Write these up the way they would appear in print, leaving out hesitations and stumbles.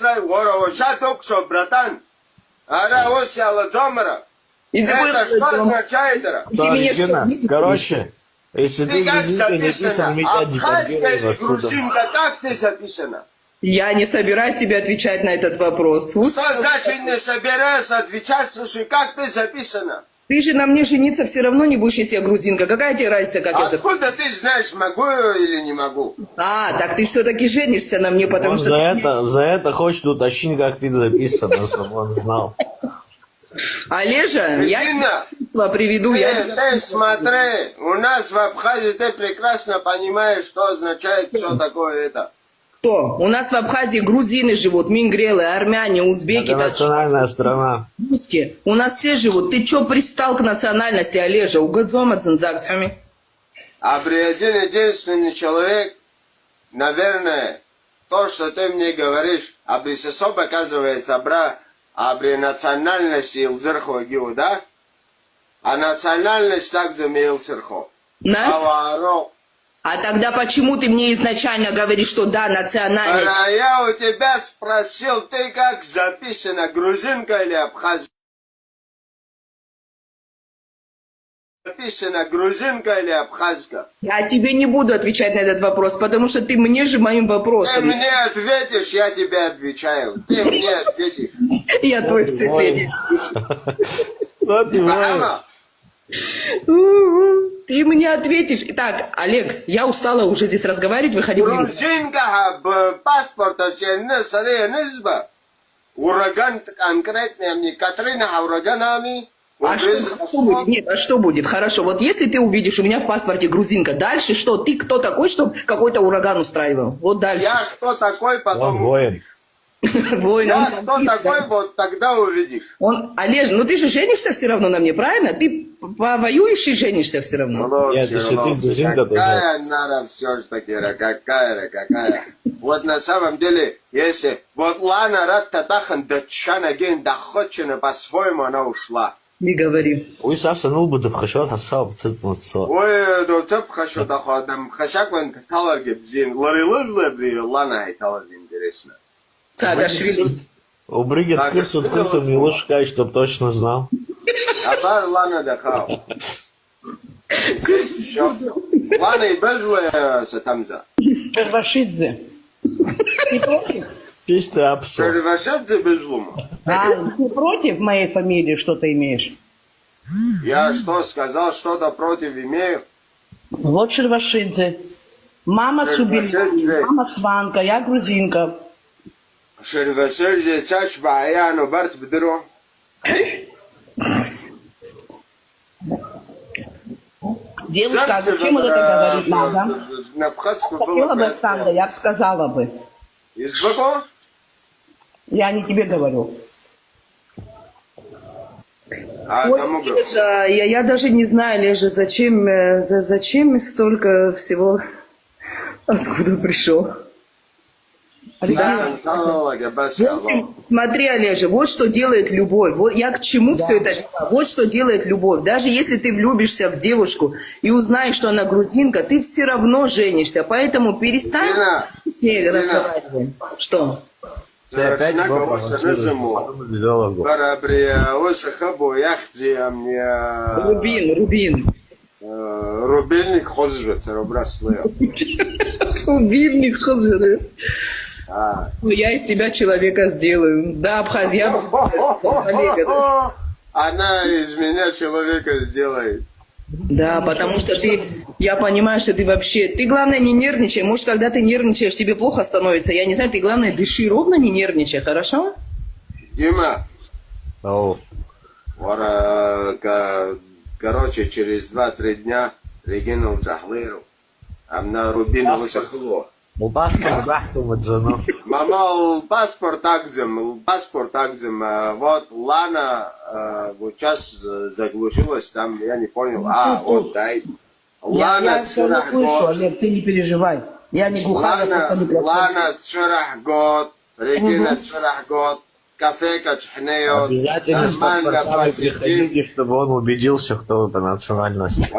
Ашрай, Ворова, Токшо, братан. Ара, Осяла, Дзомара. Это что означает? Короче, если ты как грузинка не писан, записано? меня Абхазская или отсюда. грузинка, как ты записана? Я не собираюсь тебе отвечать на этот вопрос. Что значит не собираюсь отвечать? Слушай, как ты записана? Ты же на мне жениться все равно не будешь, если я грузинка. Какая тебе разница, как это? Откуда ты знаешь, могу или не могу? А, так ты все-таки женишься на мне, потому Он что... за это хочет уточнить, как ты записана, чтобы он знал. Олежа, я Ирина, приведу. ты смотри, у нас в Абхазии ты прекрасно понимаешь, что означает все такое это. Кто? У нас в Абхазии грузины живут, мингрелы, армяне, узбеки, Это национальная страна. русские. У нас все живут. Ты чё пристал к национальности, Олежа? Угодзома цинзакцами. А при один единственный человек, наверное, то, что ты мне говоришь, а при сособ оказывается, а при национальности илзерхо гиу, да? А национальность также милцерхо. Нас? Аваро. А тогда почему ты мне изначально говоришь, что да, национальность? А я у тебя спросил, ты как записана, грузинка или абхазка? Записана, грузинка или абхазка? Я тебе не буду отвечать на этот вопрос, потому что ты мне же моим Ты вопросом. мне ответишь, я тебе отвечаю. Ты мне ответишь. Я твой соседи. Вот ты Мама, Ты мне ответишь. Итак, Олег, я устала уже здесь разговаривать, выходи. грузинка паспорта не сария низба. Ураган конкретный, мне Катрина ураганами. А что будет? Нет, а что будет? Хорошо, вот если ты увидишь у меня в паспорте грузинка, дальше что? Ты кто такой, чтобы какой-то ураган устраивал? Вот дальше. Я кто такой, Он потом... воин. Воин, Я он кто танкист, такой, да. вот тогда увидишь. Олеж, ну ты же женишься все равно на мне, правильно? Ты повоюешь и женишься все равно. Нет, если ты грузинка, то какая надо все же таки, какая. Вот на самом деле, если... Вот Лана Раттатахан Датчана Ген Дахотчина по-своему она ушла. Не говори. Уй, Саса, бы хашот хасал, цицнуцо. Ой, да цеп хашо дахадам хашак вен таларге бзин. Ларилы Лана и таларге интересно. Саакашвили. У Бригет кырсу не лучше сказать, чтоб точно знал. А бар Лана дахал. Лана и Бельве Сатамза. Первошидзе. Ты против? Чистый абсурд. Перевожать Бельвума. Ты против моей фамилии что-то имеешь? Я что сказал, что-то против имею? Вот Шервашидзе. Мама Субили, мама Шванка, я грузинка. Шервасерзе Чач Баяну Барт Бедро. Девушка, а зачем вот это говорить надо? На Абхазску Хотела бы было... Сандра, я бы сказала бы. Из Баку? Я не тебе говорю. А Ой, кому говорю? Лежа, я даже не знаю, Лежа, зачем столько всего, откуда пришел. Смотри, Олежа, вот что делает любовь. Вот я к чему все это? Вот что делает любовь. Даже если ты влюбишься в девушку и узнаешь, что она грузинка, ты все равно женишься. Поэтому перестань с ней разговаривать. Что? Ты опять Рубин. Рубильник хозжется, рубраслы. Рубильник хозжется. Ну, я из тебя человека сделаю. Да, Абхазия. Она из меня человека сделает. Да, потому что я понимаю, что ты вообще, ты главное не нервничай. Может, когда ты нервничаешь, тебе плохо становится. Я не знаю, ты главное дыши ровно, не нервничай, хорошо? Дима. Ау. Короче, через 2-3 дня Регина Джахлиру. Амна Рубина высохло. Паспорт бахту мадзану. Мама, паспорт акзем. Вот Лана вот сейчас заглушилась, там я не понял. Вот дай. Я все не слышу, Олег, ты не переживай. Я не глухая, я не плохая. Лана Цварах год, Регина Цварах год, кафе Качхнео. Обязательно с паспортами приходите, чтобы он убедился, кто вы по национальности.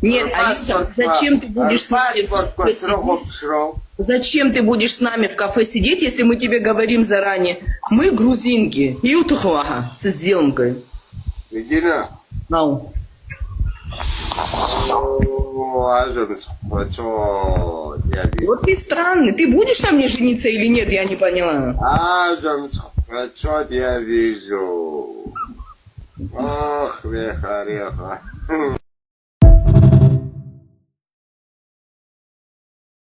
Нет, Алиса, зачем ты будешь с нами в Паспорт кафе сроков сидеть? срок. Зачем ты будешь с нами в кафе сидеть, если мы тебе говорим заранее? Мы грузинки. И утухлага с зеленкой. Иди на. Ау. Вот ты странный. Ты будешь на мне жениться или нет, я не поняла. Я вижу. Ох, веха-реха.